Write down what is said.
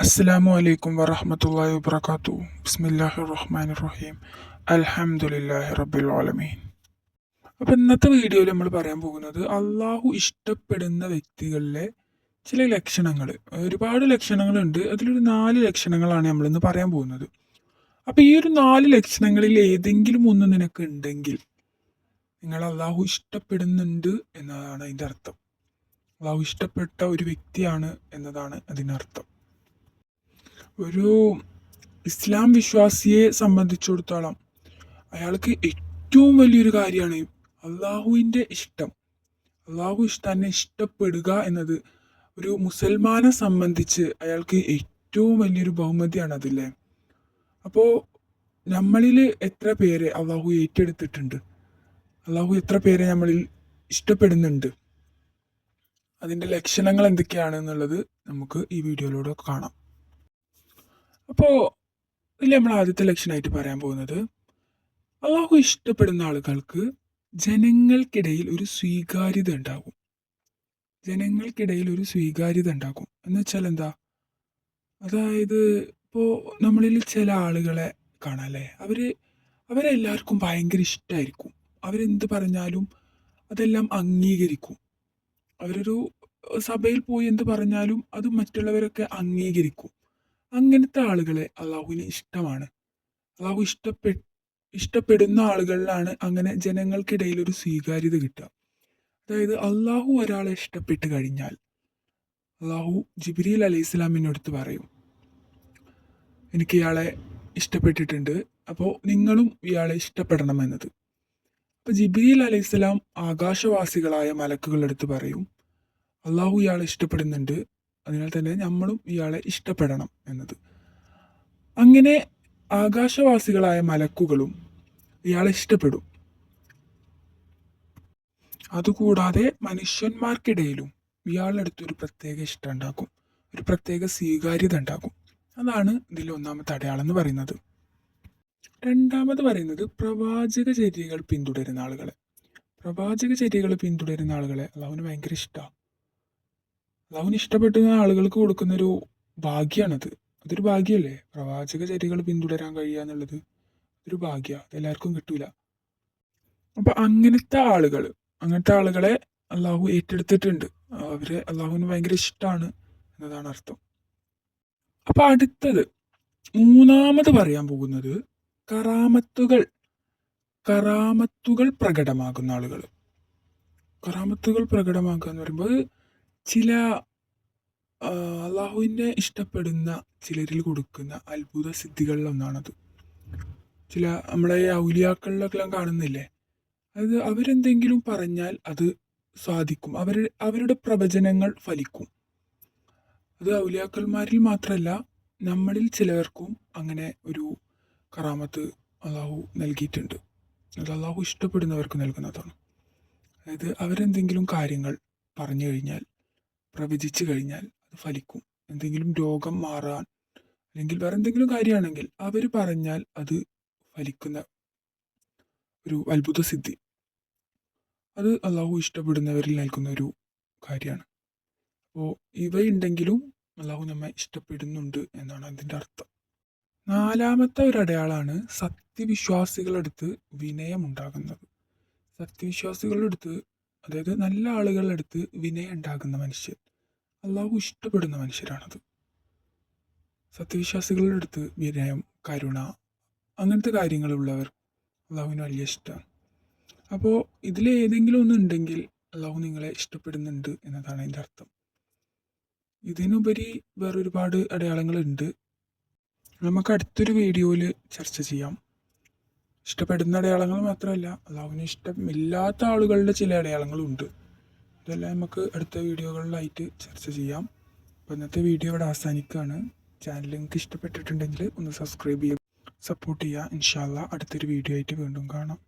അസ്സലാമു അലൈക്കും വറഹ്മത്തുള്ളാഹി വബറകാതുഹു. ബിസ്മില്ലാഹിർ റഹ്മാനിർ റഹീം. അൽഹംദുലില്ലാഹി റബ്ബിൽ ആലമീൻ. അപ്പോൾ ഇന്നത്തെ വീഡിയോയിൽ നമ്മൾ പറയാൻ പോകുന്നത് അള്ളാഹു ഇഷ്ടപ്പെടുന്ന വ്യക്തികളിലെ ചില ലക്ഷണങ്ങൾ. ഒരുപാട് ലക്ഷണങ്ങളുണ്ട്. അതിലൊരു 4 ലക്ഷണങ്ങളാണ് നമ്മളിന്ന് പറയാൻ പോകുന്നത്. അപ്പോൾ ഈ ഒരു 4 ലക്ഷണങ്ങളിൽ ഏതെങ്കിലും ഒന്ന് നിനക്ക് ഉണ്ടെങ്കിൽ നിങ്ങൾ അള്ളാഹു ഇഷ്ടപ്പെടുന്നുണ്ട് എന്നതാണ് അതിൻ്റെ അർത്ഥം. അള്ളാഹു ഇഷ്ടപ്പെട്ട ഒരു വ്യക്തിയാണ് എന്നതാണ് അതിനർത്ഥം. ഒരു ഇസ്ലാം വിശ്വാസിയെ സംബന്ധിച്ചിടത്തോളം അയാൾക്ക് ഏറ്റവും വലിയൊരു കാര്യമാണ് അള്ളാഹുവിൻ്റെ ഇഷ്ടം. അള്ളാഹു തന്നെ ഇഷ്ടപ്പെടുക എന്നത് ഒരു മുസൽമാനെ സംബന്ധിച്ച് അയാൾക്ക് ഏറ്റവും വലിയൊരു ബഹുമതിയാണ് അതില്ലേ. അപ്പോൾ നമ്മളിൽ എത്ര പേരെ അള്ളാഹു ഏറ്റെടുത്തിട്ടുണ്ട്, അള്ളാഹു എത്ര പേരെ നമ്മളിൽ ഇഷ്ടപ്പെടുന്നുണ്ട്, അതിൻ്റെ ലക്ഷണങ്ങൾ എന്തൊക്കെയാണ് എന്നുള്ളത് നമുക്ക് ഈ വീഡിയോയിലൂടെ കാണാം. അപ്പോൾ ഇതിൽ നമ്മൾ ആദ്യത്തെ ലക്ഷണമായിട്ട് പറയാൻ പോകുന്നത് അള്ളാഹു ഇഷ്ടപ്പെടുന്ന ആളുകൾക്ക് ജനങ്ങൾക്കിടയിൽ ഒരു സ്വീകാര്യത ഉണ്ടാകും. ജനങ്ങൾക്കിടയിൽ ഒരു സ്വീകാര്യത ഉണ്ടാകും എന്ന് വെച്ചാൽ എന്താ? അതായത് ഇപ്പോൾ നമ്മളിൽ ചില ആളുകളെ കാണാല്ലേ, അവരെല്ലാവർക്കും ഭയങ്കര ഇഷ്ടമായിരിക്കും. അവരെന്ത് പറഞ്ഞാലും അതെല്ലാം അംഗീകരിക്കും. അവരൊരു സഭയിൽ പോയി എന്ത് പറഞ്ഞാലും അത് മറ്റുള്ളവരൊക്കെ അംഗീകരിക്കും. അങ്ങനത്തെ ആളുകളെ അള്ളാഹുവിന് ഇഷ്ടമാണ്. അള്ളാഹു ഇഷ്ടപ്പെടുന്ന ആളുകളിലാണ് അങ്ങനെ ജനങ്ങൾക്കിടയിൽ ഒരു സ്വീകാര്യത കിട്ടുക. അതായത് അള്ളാഹു ഒരാളെ ഇഷ്ടപ്പെട്ട് കഴിഞ്ഞാൽ അള്ളാഹു ജിബ്രീൽ അലൈഹി ഇസ്ലാമിനടുത്ത് പറയും, എനിക്ക് ഇയാളെ ഇഷ്ടപ്പെട്ടിട്ടുണ്ട്, അപ്പോൾ നിങ്ങളും ഇയാളെ ഇഷ്ടപ്പെടണമെന്നത്. അപ്പോൾ ജിബ്രീൽ അലൈഹി ഇസ്ലാം ആകാശവാസികളായ മലക്കുകളെടുത്ത് പറയും, അള്ളാഹു ഇയാളെ ഇഷ്ടപ്പെടുന്നുണ്ട്, അതിനാൽ തന്നെ നമ്മളും ഇയാളെ ഇഷ്ടപ്പെടണം എന്നത്. അങ്ങനെ ആകാശവാസികളായ മലക്കുകളും ഇയാളെ ഇഷ്ടപ്പെടും. അതുകൂടാതെ മനുഷ്യന്മാർക്കിടയിലും ഇയാളുടെ അടുത്ത് ഒരു പ്രത്യേക ഇഷ്ടം ഉണ്ടാക്കും, ഒരു പ്രത്യേക സ്വീകാര്യത ഉണ്ടാക്കും. അതാണ് ഇതിൽ ഒന്നാമത്തെ അടയാളം എന്ന് പറയുന്നത്. രണ്ടാമത് പറയുന്നത് പ്രവാചക ചര്യകൾ പിന്തുടരുന്ന ആളുകളെ. പ്രവാചക ചര്യകൾ പിന്തുടരുന്ന ആളുകളെ അള്ളാഹുവിന് ഭയങ്കര ഇഷ്ടമാണ്. അള്ളാഹുവിന് ഇഷ്ടപ്പെടുന്ന ആളുകൾക്ക് കൊടുക്കുന്നൊരു ഭാഗ്യമാണത്. അതൊരു ഭാഗ്യമല്ലേ? പ്രവാചക ചര്യകൾ പിന്തുടരാൻ കഴിയുക എന്നുള്ളത് ഒരു ഭാഗ്യമാണ്. അതെല്ലാവർക്കും കിട്ടൂല. അപ്പം അങ്ങനത്തെ ആളുകളെ അള്ളാഹു ഏറ്റെടുത്തിട്ടുണ്ട്. അവരെ അള്ളാഹുവിന് ഭയങ്കര ഇഷ്ടമാണ് എന്നതാണ് അർത്ഥം. അപ്പം അടുത്തത് മൂന്നാമത് പറയാൻ പോകുന്നത് കറാമത്തുകൾ പ്രകടമാകുന്ന ആളുകൾ. കറാമത്തുകൾ പ്രകടമാക്കുക എന്ന് പറയുമ്പോൾ ചില അള്ളാഹുവിനെ ഇഷ്ടപ്പെടുന്ന ചിലരിൽ കൊടുക്കുന്ന അത്ഭുത സിദ്ധികളിലൊന്നാണത്. ചില നമ്മളെ ഔലിയാക്കളിലൊക്കെ കാണുന്നില്ലേ, അത് അവരെന്തെങ്കിലും പറഞ്ഞാൽ അത് സാധിക്കും, അവരുടെ പ്രവചനങ്ങൾ ഫലിക്കും. അത് ഔലിയാക്കന്മാരിൽ മാത്രമല്ല, നമ്മളിൽ ചിലർക്കും അങ്ങനെ ഒരു കറാമത്ത് അള്ളാഹു നൽകിയിട്ടുണ്ട്. അത് അള്ളാഹു ഇഷ്ടപ്പെടുന്നവർക്ക് നൽകുന്നതാണ്. അതായത് അവരെന്തെങ്കിലും കാര്യങ്ങൾ പറഞ്ഞു കഴിഞ്ഞാൽ, പ്രവചിച്ചു കഴിഞ്ഞാൽ അത് ഫലിക്കും. എന്തെങ്കിലും രോഗം മാറാൻ അല്ലെങ്കിൽ വേറെ എന്തെങ്കിലും കാര്യമാണെങ്കിൽ അവർ പറഞ്ഞാൽ അത് ഫലിക്കുന്ന ഒരു അത്ഭുത സിദ്ധി. അത് അള്ളാഹു ഇഷ്ടപ്പെടുന്നവരിൽ നൽകുന്ന ഒരു കാര്യമാണ്. അപ്പോൾ ഇവയുണ്ടെങ്കിലും അള്ളാഹു നമ്മെ ഇഷ്ടപ്പെടുന്നുണ്ട് എന്നാണ് അതിൻ്റെ അർത്ഥം. നാലാമത്തെ ഒരു അടയാളമാണ് സത്യവിശ്വാസികളടുത്ത് വിനയം ഉണ്ടാകുന്നത്. സത്യവിശ്വാസികളടുത്ത്, അതായത് നല്ല ആളുകളുടെ അടുത്ത് വിനയം ഉണ്ടാകുന്ന മനുഷ്യർ അള്ളാഹു ഇഷ്ടപ്പെടുന്ന മനുഷ്യരാണത്. സത്യവിശ്വാസികളുടെ അടുത്ത് വിനയം, കരുണ, അങ്ങനത്തെ കാര്യങ്ങളുള്ളവർ അള്ളാഹുവിന് വലിയ ഇഷ്ടമാണ്. അപ്പോൾ ഇതിലേതെങ്കിലും ഒന്നുണ്ടെങ്കിൽ അള്ളാഹു നിങ്ങളെ ഇഷ്ടപ്പെടുന്നുണ്ട് എന്നതാണ് അതിൻ്റെ അർത്ഥം. ഇതിനുപരി വേറൊരുപാട് അടയാളങ്ങളുണ്ട്. നമുക്ക് അടുത്തൊരു വീഡിയോയിൽ ചർച്ച ചെയ്യാം. ഇഷ്ടപ്പെടുന്ന അടയാളങ്ങൾ മാത്രമല്ല, അള്ളാഹുവിന് ഇഷ്ടമില്ലാത്ത ആളുകളുടെ ചില അടയാളങ്ങളുണ്ട്. ഇതെല്ലാം നമുക്ക് അടുത്ത വീഡിയോകളിലായിട്ട് ചർച്ച ചെയ്യാം. അപ്പോൾ ഇന്നത്തെ വീഡിയോ ഇവിടെ അവസാനിക്കുകയാണ്. ചാനൽ നിങ്ങൾക്ക് ഇഷ്ടപ്പെട്ടിട്ടുണ്ടെങ്കിൽ ഒന്ന് സബ്സ്ക്രൈബ് ചെയ്യുക, സപ്പോർട്ട് ചെയ്യുക. ഇൻഷാ അല്ലാഹ് അടുത്തൊരു വീഡിയോ ആയിട്ട് വീണ്ടും കാണാം.